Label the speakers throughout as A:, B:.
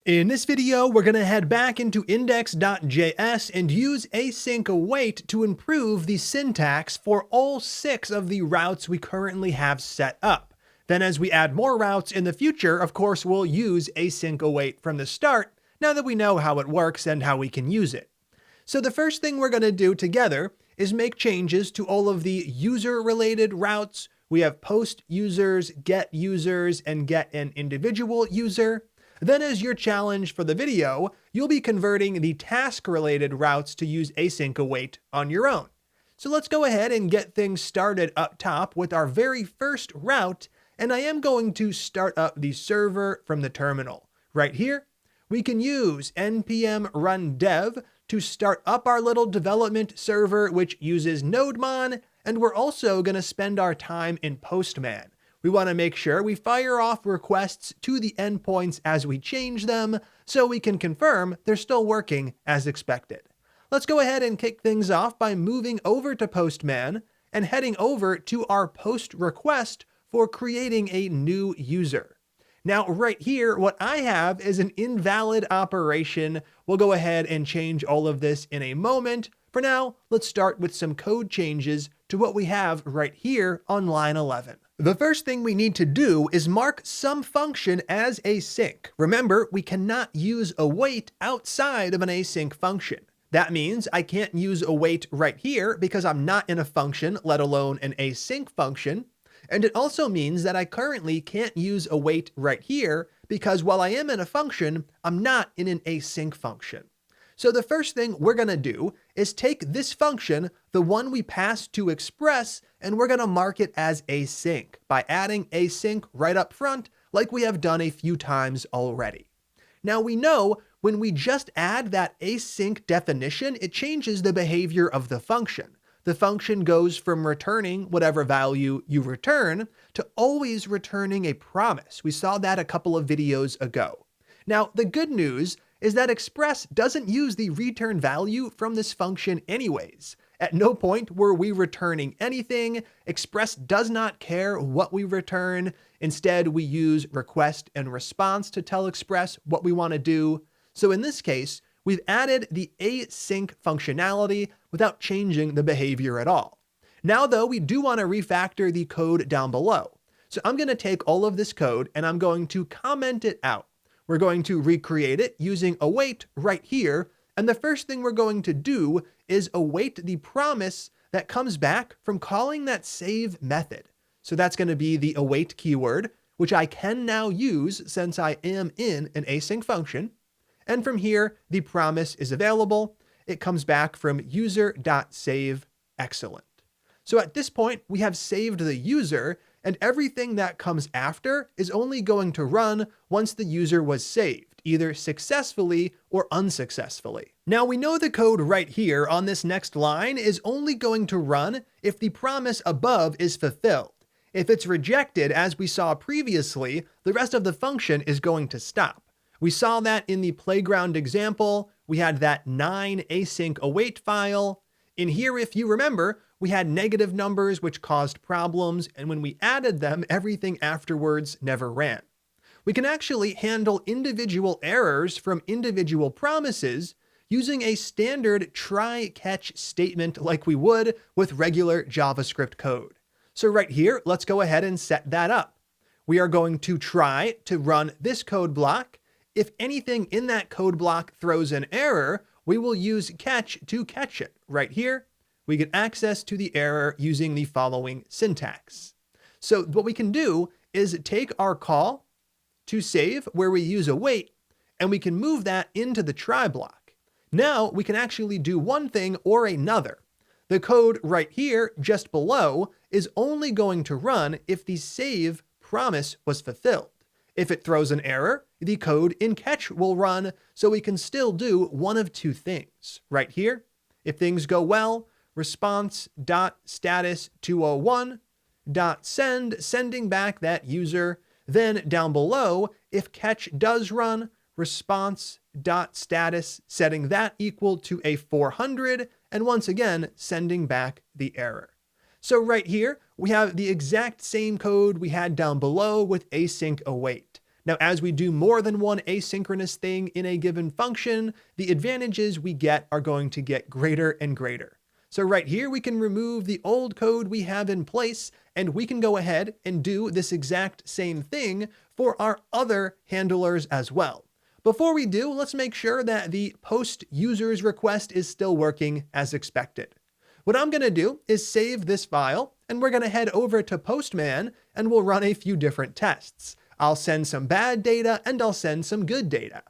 A: In this video, we're going to head back into index.js and use AsyncAwait to improve the syntax for all 6 of the routes we currently have set up. Then as we add more routes in the future, of course, we'll use AsyncAwait from the start, now that we know how it works and how we can use it. So the first thing we're going to do together is make changes to all of the user-related routes. We have post users, get users, and get an individual user. Then as your challenge for the video, you'll be converting the task-related routes to use AsyncAwait on your own. So let's go ahead and get things started up top with our very first route, and I am going to start up the server from the terminal. Right here, we can use npm run dev to start up our little development server, which uses nodemon, and we're also going to spend our time in Postman. We want to make sure we fire off requests to the endpoints as we change them, so we can confirm they're still working as expected. Let's go ahead and kick things off by moving over to Postman and heading over to our post request for creating a new user. Now, right here, what I have is an invalid operation. We'll go ahead and change all of this in a moment. For now, let's start with some code changes to what we have right here on line 11. The first thing we need to do is mark some function as async. Remember, we cannot use await outside of an async function. That means I can't use await right here because I'm not in a function, let alone an async function. And it also means that I currently can't use await right here because while I am in a function, I'm not in an async function. So the first thing we're going to do is take this function, the one we passed to express, and we're going to mark it as async by adding async right up front like we have done a few times already. Now we know when we just add that async definition, it changes the behavior of the function. The function goes from returning whatever value you return to always returning a promise. We saw that a couple of videos ago. Now, the good news is that Express doesn't use the return value from this function anyways. At no point were we returning anything. Express does not care what we return. Instead, we use request and response to tell Express what we want to do. So in this case, we've added the async functionality without changing the behavior at all. Now though, we do want to refactor the code down below. So I'm going to take all of this code and I'm going to comment it out. We're going to recreate it using await right here. And the first thing we're going to do is await the promise that comes back from calling that save method. So that's going to be the await keyword, which I can now use since I am in an async function. And from here, the promise is available. It comes back from user.save. Excellent. So at this point, we have saved the user, and everything that comes after is only going to run once the user was saved, either successfully or unsuccessfully. Now we know the code right here on this next line is only going to run if the promise above is fulfilled. If it's rejected, as we saw previously, the rest of the function is going to stop. We saw that in the playground example. We had that 9 async await file. In here, if you remember, we had negative numbers which caused problems, and when we added them, everything afterwards never ran. We can actually handle individual errors from individual promises using a standard try-catch statement like we would with regular JavaScript code. So right here, let's go ahead and set that up. We are going to try to run this code block. If anything in that code block throws an error, we will use catch to catch it. Right here, we get access to the error using the following syntax. So what we can do is take our call to save where we use await, and we can move that into the try block. Now we can actually do one thing or another. The code right here just below is only going to run if the save promise was fulfilled. If it throws an error, the code in catch will run, so we can still do one of two things. Right here, if things go well, response.status201.send, sending back that user. Then down below, if catch does run, response.status, setting that equal to a 400, and once again, sending back the error. So right here, we have the exact same code we had down below with AsyncAwait. Now, as we do more than one asynchronous thing in a given function, the advantages we get are going to get greater and greater. So right here, we can remove the old code we have in place, and we can go ahead and do this exact same thing for our other handlers as well. Before we do, let's make sure that the post users request is still working as expected. What I'm going to do is save this file, and we're going to head over to Postman, and we'll run a few different tests. I'll send some bad data, and I'll send some good data.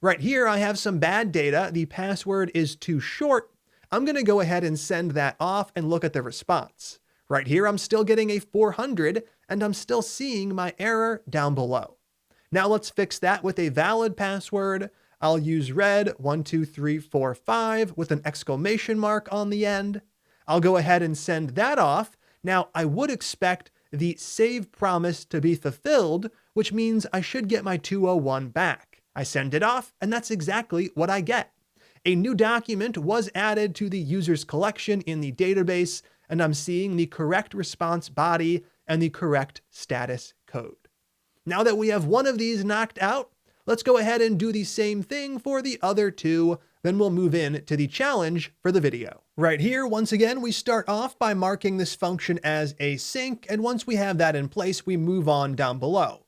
A: Right here, I have some bad data. The password is too short. I'm going to go ahead and send that off and look at the response. Right here, I'm still getting a 400, and I'm still seeing my error down below. Now let's fix that with a valid password. I'll use red12345 with an exclamation mark on the end. I'll go ahead and send that off. Now, I would expect the save promise to be fulfilled, which means I should get my 201 back. I send it off, and that's exactly what I get. A new document was added to the user's collection in the database, and I'm seeing the correct response body and the correct status code. Now that we have one of these knocked out, let's go ahead and do the same thing for the other two, then we'll move in to the challenge for the video. Right here, once again, we start off by marking this function as async, and once we have that in place, we move on down below.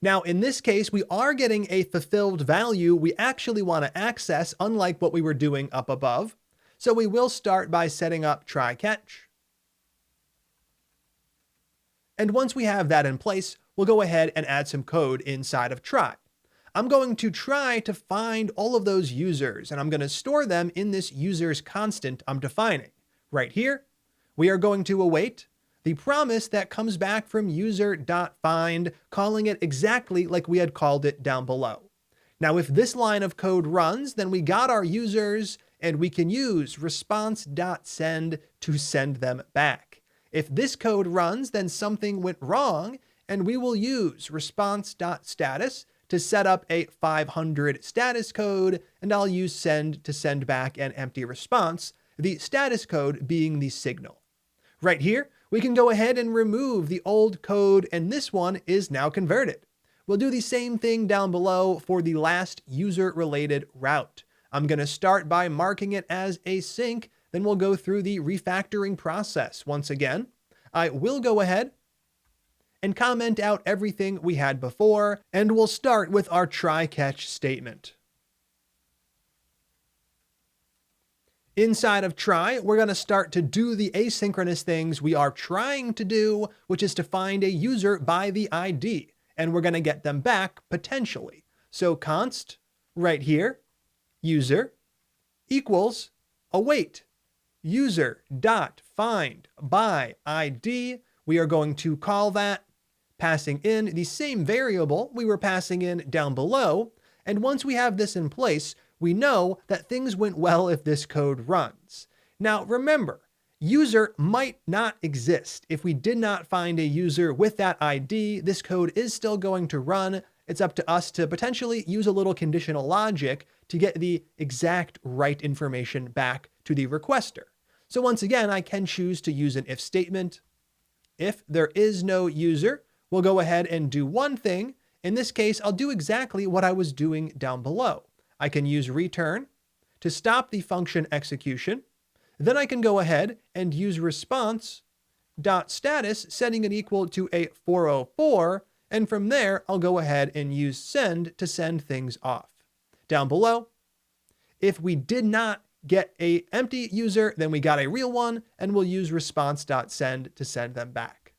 A: Now, in this case, we are getting a fulfilled value we actually want to access, unlike what we were doing up above. So we will start by setting up try catch. And once we have that in place, we'll go ahead and add some code inside of try. I'm going to try to find all of those users, and I'm going to store them in this users constant I'm defining. Right here, we are going to await the promise that comes back from user.find, calling it exactly like we had called it down below. Now, if this line of code runs, then we got our users, and we can use response.send to send them back. If this code runs, then something went wrong, and we will use response.status to set up a 500 status code, and I'll use send to send back an empty response, the status code being the signal. Right here, we can go ahead and remove the old code, and this one is now converted. We'll do the same thing down below for the last user-related route. I'm going to start by marking it as async, then we'll go through the refactoring process once again. I will go ahead and comment out everything we had before, and we'll start with our try-catch statement. Inside of try, we're going to start to do the asynchronous things we are trying to do, which is to find a user by the ID, and we're going to get them back potentially. So const right here, user equals await user dot find by ID. We are going to call that, passing in the same variable we were passing in down below. And once we have this in place, we know that things went well if this code runs. Now remember, user might not exist. If we did not find a user with that ID, this code is still going to run. It's up to us to potentially use a little conditional logic to get the exact right information back to the requester. So once again, I can choose to use an if statement. If there is no user, we'll go ahead and do one thing. In this case, I'll do exactly what I was doing down below. I can use return to stop the function execution. Then I can go ahead and use response.status, setting it equal to a 404. And from there, I'll go ahead and use send to send things off. Down below, if we did not get an empty user, then we got a real one, and we'll use response.send to send them back.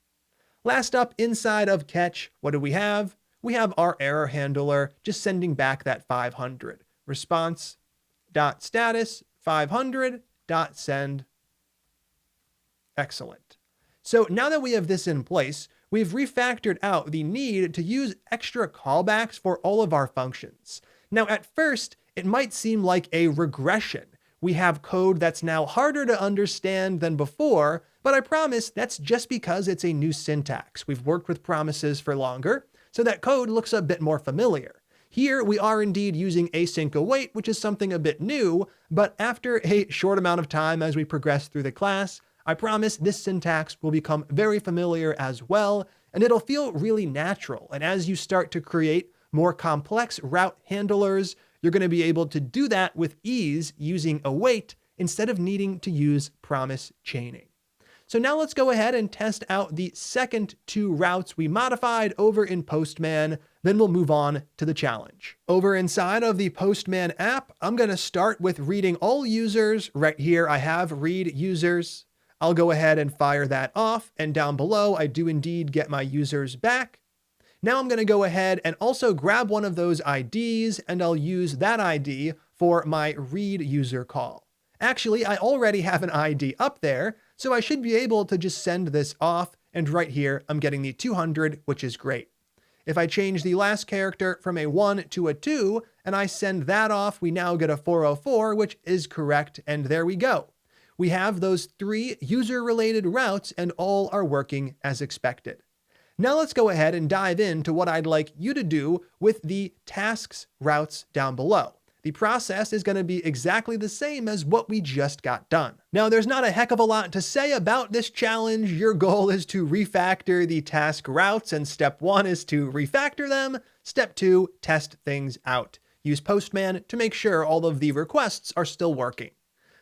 A: Last up, inside of catch, what do we have? We have our error handler just sending back that 500. Response.status 500.send. Excellent. So now that we have this in place, we've refactored out the need to use extra callbacks for all of our functions. Now, at first, it might seem like a regression. We have code that's now harder to understand than before, but I promise that's just because it's a new syntax. We've worked with promises for longer, so that code looks a bit more familiar. Here, we are indeed using AsyncAwait, which is something a bit new, but after a short amount of time as we progress through the class, I promise this syntax will become very familiar as well, and it'll feel really natural. And as you start to create more complex route handlers, you're going to be able to do that with ease using await instead of needing to use promise chaining. So now let's go ahead and test out the second two routes we modified over in Postman, then we'll move on to the challenge. Over inside of the Postman app, I'm going to start with reading all users. Right here, I have read users. I'll go ahead and fire that off, and down below, I do indeed get my users back. Now I'm going to go ahead and also grab one of those IDs, and I'll use that ID for my read user call. Actually, I already have an ID up there, so I should be able to just send this off, and right here, I'm getting the 200, which is great. If I change the last character from a 1 to a 2, and I send that off, we now get a 404, which is correct, and there we go. We have those 3 user-related routes, and all are working as expected. Now let's go ahead and dive into what I'd like you to do with the tasks routes down below. The process is going to be exactly the same as what we just got done. Now, there's not a heck of a lot to say about this challenge. Your goal is to refactor the task routes, and step 1 is to refactor them. Step 2, test things out. Use Postman to make sure all of the requests are still working.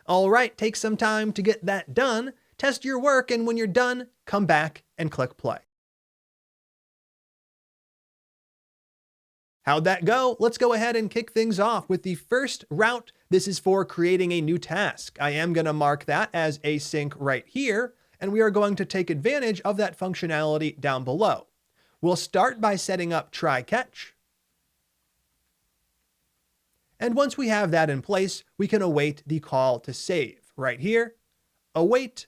A: All right, take some time to get that done. Test your work, and when you're done, come back and click play. How'd that go? Let's go ahead and kick things off with the first route. This is for creating a new task. I am going to mark that as async right here, and we are going to take advantage of that functionality down below. We'll start by setting up try catch. And once we have that in place, we can await the call to save right here. Await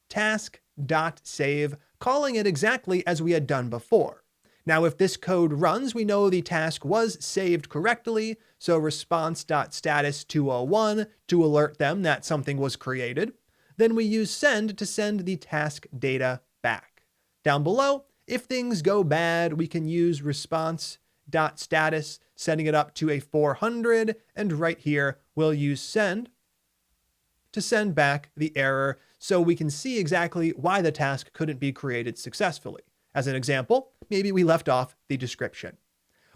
A: task.save, calling it exactly as we had done before. Now, if this code runs, we know the task was saved correctly, so response.status 201 to alert them that something was created. Then we use send to send the task data back. Down below, if things go bad, we can use response.status, setting it up to a 400, and right here, we'll use send to send back the error so we can see exactly why the task couldn't be created successfully. As an example, maybe we left off the description.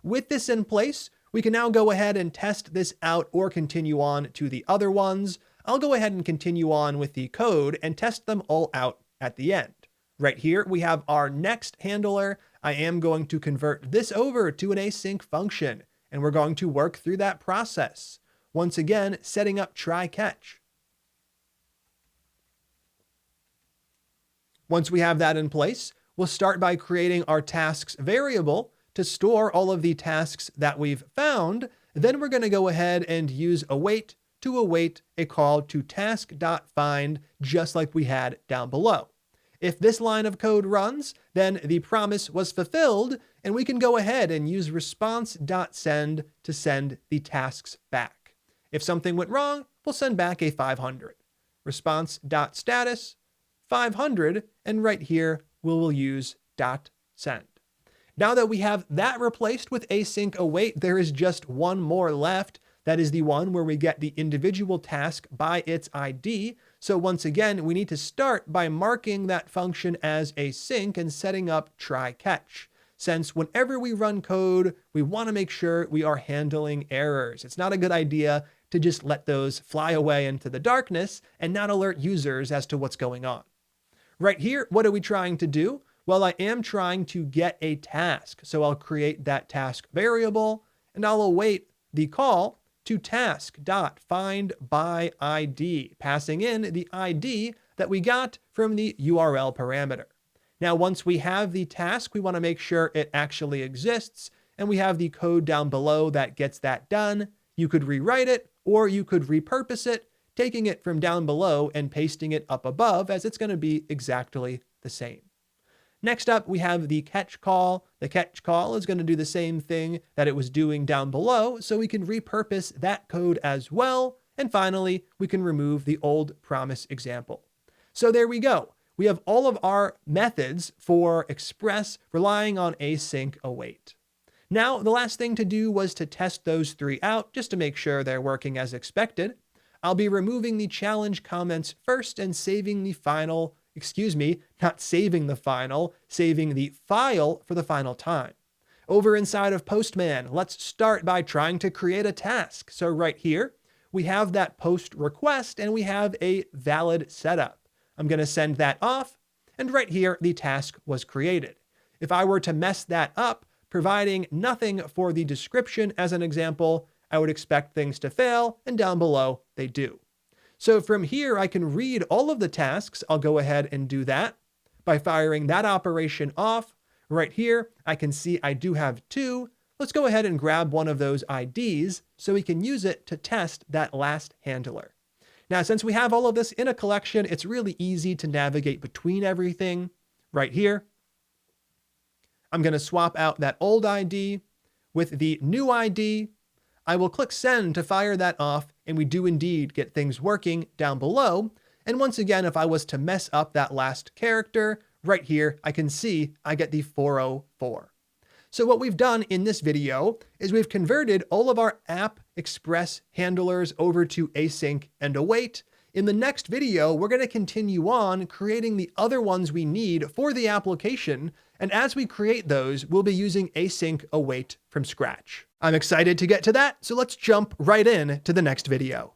A: With this in place, we can now go ahead and test this out or continue on to the other ones. I'll go ahead and continue on with the code and test them all out at the end. Right here, we have our next handler. I am going to convert this over to an async function, and we're going to work through that process. Once again, setting up try catch. Once we have that in place, we'll start by creating our tasks variable to store all of the tasks that we've found. Then we're going to go ahead and use await to await a call to task.find, just like we had down below. If this line of code runs, then the promise was fulfilled, and we can go ahead and use response.send to send the tasks back. If something went wrong, we'll send back a 500. Response.status 500, and right here, we'll use .send. Now that we have that replaced with async await, there is just one more left. That is the one where we get the individual task by its ID. So once again, we need to start by marking that function as async and setting up try catch. Since whenever we run code, we want to make sure we are handling errors. It's not a good idea to just let those fly away into the darkness and not alert users as to what's going on. Right here, what are we trying to do? Well, I am trying to get a task. So I'll create that task variable, and I'll await the call to task.findById, passing in the ID that we got from the URL parameter. Now, once we have the task, we want to make sure it actually exists, and we have the code down below that gets that done. You could rewrite it, or you could repurpose it, taking it from down below and pasting it up above, as it's going to be exactly the same. Next up, we have the catch call. The catch call is going to do the same thing that it was doing down below, so we can repurpose that code as well. And finally, we can remove the old promise example. So there we go. We have all of our methods for Express relying on async await. Now, the last thing to do was to test those 3 out just to make sure they're working as expected. I'll be removing the challenge comments first and saving the final, not saving the final, saving the file for the final time. Over inside of Postman, let's start by trying to create a task. So right here, we have that post request and we have a valid setup. I'm going to send that off, and right here, the task was created. If I were to mess that up, providing nothing for the description as an example, I would expect things to fail, and down below, they do. So from here, I can read all of the tasks. I'll go ahead and do that by firing that operation off. Right here, I can see I do have 2. Let's go ahead and grab one of those IDs so we can use it to test that last handler. Now, since we have all of this in a collection, it's really easy to navigate between everything. Right here, I'm going to swap out that old ID with the new ID. I will click send to fire that off, and we do indeed get things working down below. And once again, if I was to mess up that last character, right here, I can see I get the 404. So what we've done in this video is we've converted all of our app express handlers over to async and await. In the next video, we're going to continue on creating the other ones we need for the application. And as we create those, we'll be using async await from scratch. I'm excited to get to that, so let's jump right in to the next video.